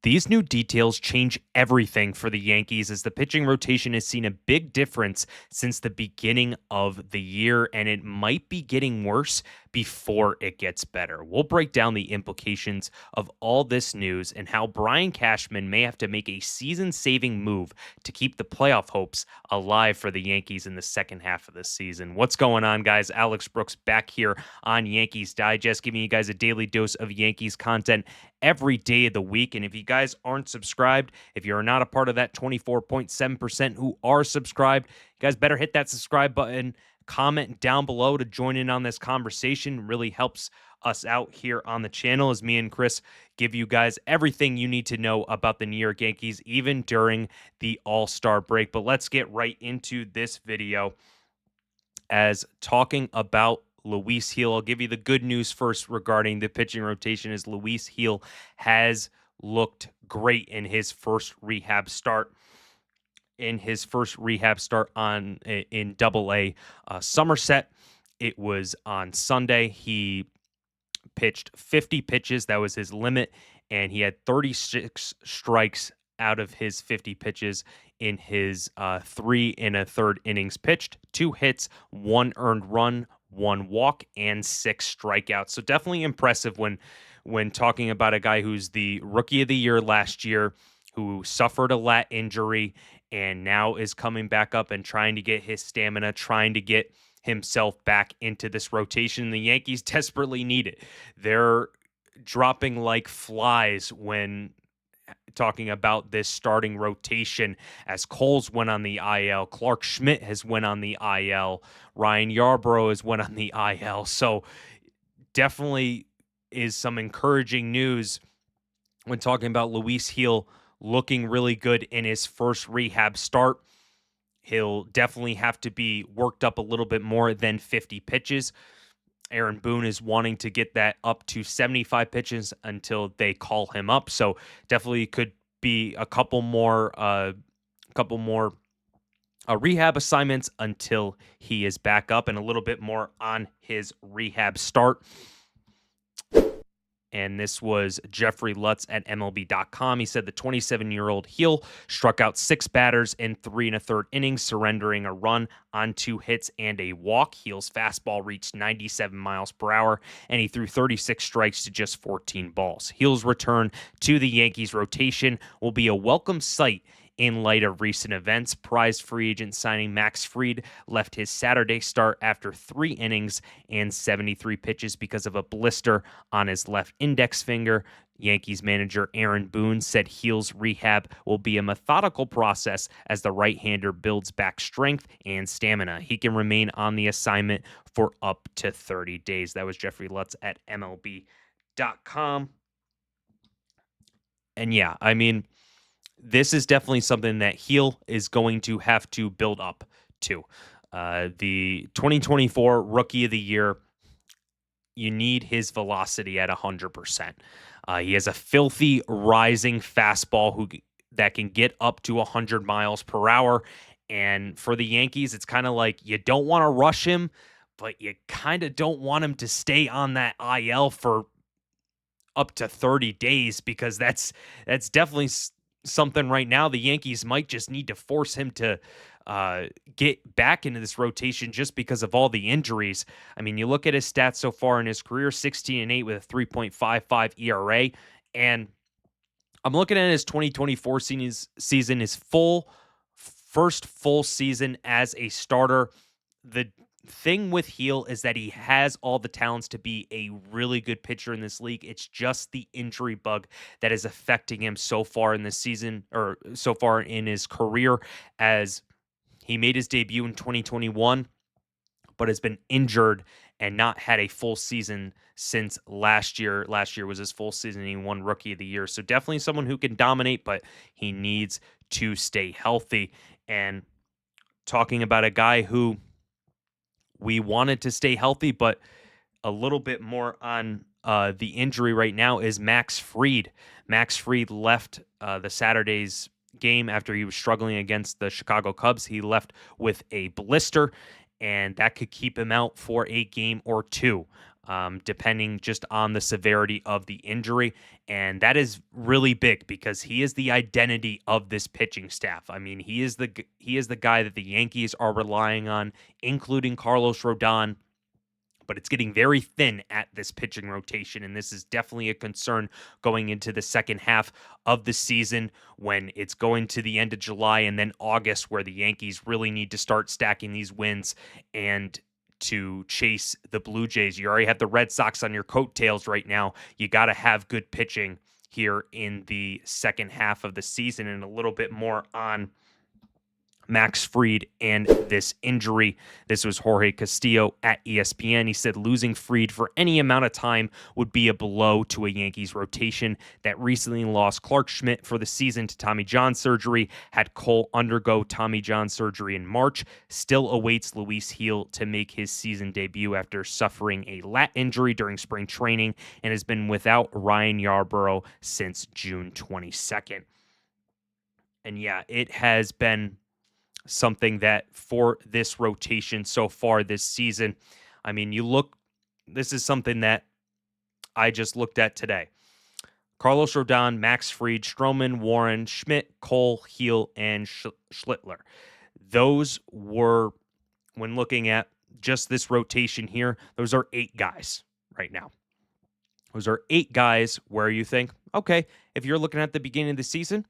These new details change everything for the Yankees as the pitching rotation has seen a big difference since the beginning of the year, and it might be getting worse before it gets better. We'll break down the implications of all this news and how Brian Cashman may have to make a season-saving move to keep the playoff hopes alive for the Yankees in the second half of the season. What's going on, guys? Alex Brooks back here on Yankees Digest, giving you guys a daily dose of Yankees content every day of the week. And if you guys aren't subscribed, if you're not a part of that 24.7% who are subscribed, you guys better hit that subscribe button, comment down below to join in on this conversation. Really helps us out here on the channel as me and Chris give you guys everything you need to know about the New York Yankees, even during the All-Star break. But let's get right into this video as talking about Luis Gil. I'll give you the good news first regarding the pitching rotation as Luis Gil has looked great in his first rehab start. In Double-A Somerset. It was on Sunday. He pitched 50 pitches. That was his limit, and he had 36 strikes out of his 50 pitches in his 3 1/3 innings pitched, 2 hits, 1 earned run, 1 walk, and 6 strikeouts. So definitely impressive when talking about a guy who's the rookie of the year last year, who suffered a lat injury and now is coming back up and trying to get his stamina, trying to get himself back into this rotation. The Yankees desperately need it. They're dropping like flies when talking about this starting rotation, as Cole's went on the IL, Clark Schmidt has went on the IL, Ryan Yarbrough has went on the IL. So definitely is some encouraging news when talking about Luis Gil looking really good in his first rehab start. He'll definitely have to be worked up a little bit more than 50 pitches. Aaron Boone is wanting to get that up to 75 pitches until they call him up. So definitely could be a couple more rehab assignments until he is back up, and a little bit more on his rehab start. And this was Jeffrey Lutz at MLB.com. He said the 27-year-old Gil struck out 6 batters in 3 1/3 innings, surrendering a run on 2 hits and a walk. Gil's fastball reached 97 miles per hour, and he threw 36 strikes to just 14 balls. Gil's return to the Yankees rotation will be a welcome sight in light of recent events. Prized free agent signing Max Fried left his Saturday start after 3 innings and 73 pitches because of a blister on his left index finger. Yankees manager Aaron Boone said Gil's rehab will be a methodical process as the right-hander builds back strength and stamina. He can remain on the assignment for up to 30 days. That was Jeffrey Lutz at MLB.com. And yeah, I mean, this is definitely something that Gil is going to have to build up to. The 2024 Rookie of the Year, you need his velocity at 100%. He has a filthy rising fastball that can get up to 100 miles per hour. And for the Yankees, it's kind of like you don't want to rush him, but you kind of don't want him to stay on that IL for up to 30 days because that's definitely something right now. The Yankees might just need to force him to get back into this rotation just because of all the injuries. I mean, you look at his stats so far in his career, 16-8 with a 3.55 ERA. And I'm looking at his 2024 season, his first full season as a starter. The thing with Gil is that he has all the talents to be a really good pitcher in this league. It's just the injury bug that is affecting him so far in this season, or so far in his career, as he made his debut in 2021, but has been injured and not had a full season since last year. Last year was his full season, and he won Rookie of the Year. So definitely someone who can dominate, but he needs to stay healthy. And talking about a guy who we wanted to stay healthy, but a little bit more on the injury right now is Max Fried. Max Fried left the Saturday's game after he was struggling against the Chicago Cubs. He left with a blister, and that could keep him out for a game or two. depending just on the severity of the injury. And that is really big because he is the identity of this pitching staff. I mean, he is the guy that the Yankees are relying on, including Carlos Rodon. But it's getting very thin at this pitching rotation, and this is definitely a concern going into the second half of the season when it's going to the end of July and then August, where the Yankees really need to start stacking these wins and to chase the Blue Jays. You already have the Red Sox on your coattails right now. You got to have good pitching here in the second half of the season, and a little bit more on Max Fried and this injury. This was Jorge Castillo at ESPN. He said losing Fried for any amount of time would be a blow to a Yankees rotation that recently lost Clark Schmidt for the season to Tommy John surgery, had Cole undergo Tommy John surgery in March, still awaits Luis Gil to make his season debut after suffering a lat injury during spring training, and has been without Ryan Yarbrough since June 22nd. And yeah, it has been something that for this rotation so far this season, I mean, this is something that I just looked at today. Carlos Rodon, Max Fried, Stroman, Warren, Schmidt, Cole, Gil, and Schlittler. Those were, when looking at just this rotation here, those are 8 guys right now. Those are 8 guys where you think, okay, if you're looking at the beginning of the season,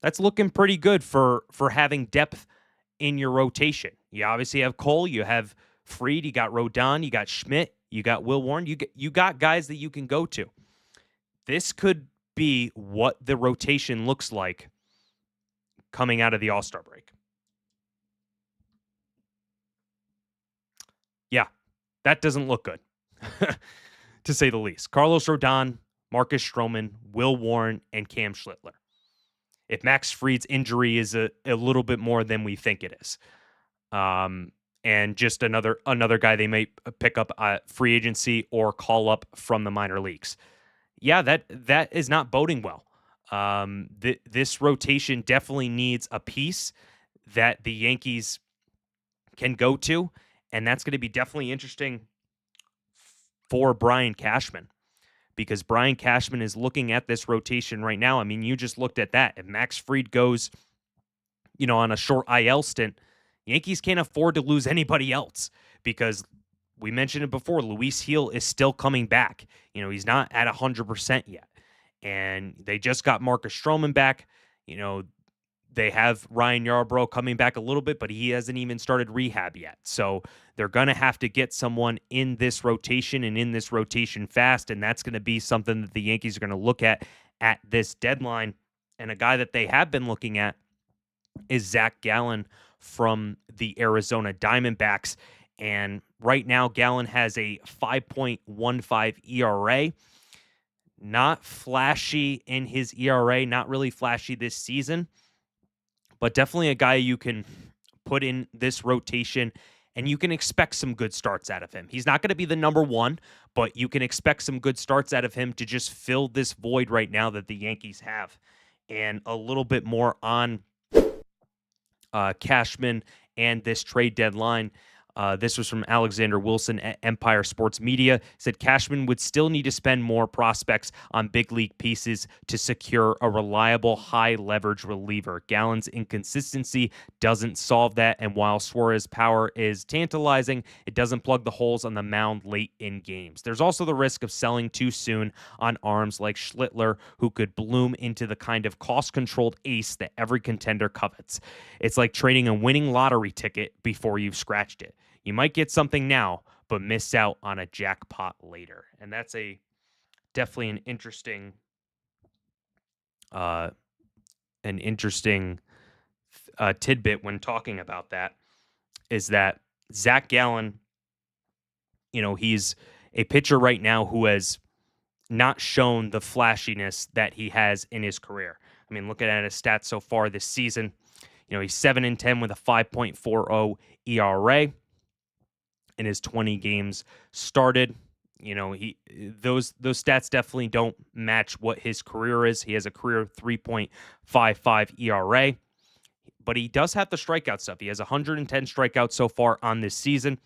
that's looking pretty good for having depth in your rotation. You obviously have Cole, you have Fried, you got Rodon, you got Schmidt, you got Will Warren, you got guys that you can go to. This could be what the rotation looks like coming out of the All-Star break. Yeah, that doesn't look good, to say the least. Carlos Rodon, Marcus Stroman, Will Warren, and Cam Schlittler. If Max Fried's injury is a little bit more than we think it is. And just another guy they may pick up free agency or call up from the minor leagues. Yeah, that is not boding well. This rotation definitely needs a piece that the Yankees can go to, and that's going to be definitely interesting for Brian Cashman, because Brian Cashman is looking at this rotation right now. I mean, you just looked at that. If Max Fried goes, on a short IL stint, Yankees can't afford to lose anybody else, because we mentioned it before, Luis Gil is still coming back. He's not at 100% yet. And they just got Marcus Stroman back. They have Ryan Yarbrough coming back a little bit, but he hasn't even started rehab yet. So they're going to have to get someone in this rotation and in this rotation fast, and that's going to be something that the Yankees are going to look at this deadline. And a guy that they have been looking at is Zach Gallen from the Arizona Diamondbacks. And right now, Gallen has a 5.15 ERA. Not flashy in his ERA, not really flashy this season, but definitely a guy you can put in this rotation, and you can expect some good starts out of him. He's not going to be the number one, but you can expect some good starts out of him to just fill this void right now that the Yankees have. And a little bit more on Cashman and this trade deadline. This was from Alexander Wilson at Empire Sports Media. Said Cashman would still need to spend more prospects on big league pieces to secure a reliable high leverage reliever. Gallen's inconsistency doesn't solve that, and while Suarez's power is tantalizing, it doesn't plug the holes on the mound late in games. There's also the risk of selling too soon on arms like Schlittler, who could bloom into the kind of cost-controlled ace that every contender covets. It's like trading a winning lottery ticket before you've scratched it. You might get something now, but miss out on a jackpot later. And that's definitely an interesting tidbit when talking about that, is that Zach Gallen, he's a pitcher right now who has not shown the flashiness that he has in his career. I mean, looking at his stats so far this season, he's 7-10 with a 5.40 ERA. In his 20 games started. Those stats definitely don't match what his career is. He has a career 3.55 ERA, but he does have the strikeout stuff. He has 110 strikeouts so far on this season,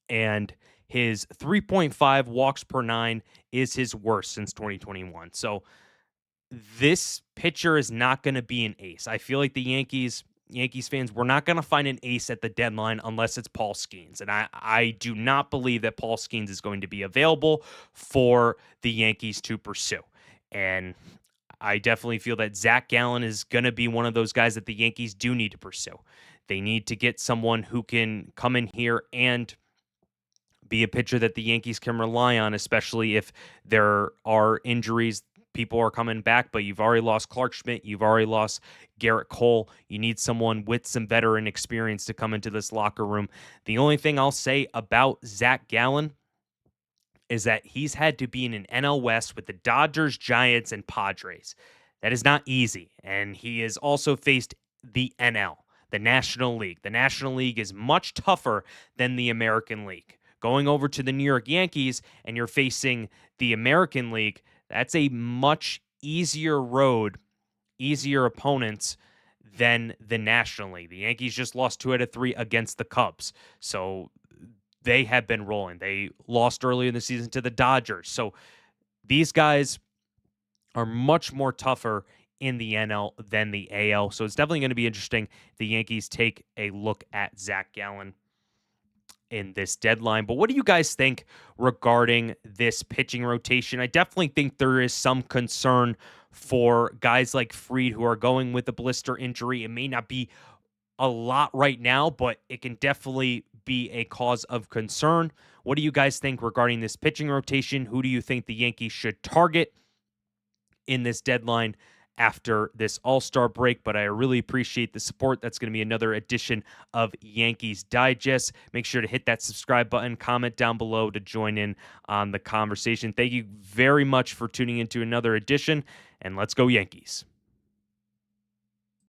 and His 3.5 walks per nine is his worst since 2021. So this pitcher is not going to be an ace. I feel like the Yankees fans, we're not going to find an ace at the deadline unless it's Paul Skeens. And I do not believe that Paul Skeens is going to be available for the Yankees to pursue. And I definitely feel that Zach Gallen is going to be one of those guys that the Yankees do need to pursue. They need to get someone who can come in here and be a pitcher that the Yankees can rely on, especially if there are injuries. People are coming back, but you've already lost Clark Schmidt. You've already lost Gerrit Cole. You need someone with some veteran experience to come into this locker room. The only thing I'll say about Zach Gallen is that he's had to be in an NL West with the Dodgers, Giants, and Padres. That is not easy. And he has also faced the NL, the National League. The National League is much tougher than the American League. Going over to the New York Yankees and you're facing the American League, that's a much easier road, easier opponents than the National League. The Yankees just lost 2 out of 3 against the Cubs. So they have been rolling. They lost early in the season to the Dodgers. So these guys are much more tougher in the NL than the AL. So it's definitely going to be interesting. The Yankees take a look at Zach Gallen in this deadline. But what do you guys think regarding this pitching rotation? I definitely think there is some concern for guys like Fried who are going with a blister injury. It may not be a lot right now, but it can definitely be a cause of concern. What do you guys think regarding this pitching rotation? Who do you think the Yankees should target in this deadline after this All-Star break? But I really appreciate the support. That's going to be another edition of Yankees Digest. Make sure to hit that subscribe button, comment down below to join in on the conversation. Thank you very much for tuning into another edition, and let's go Yankees.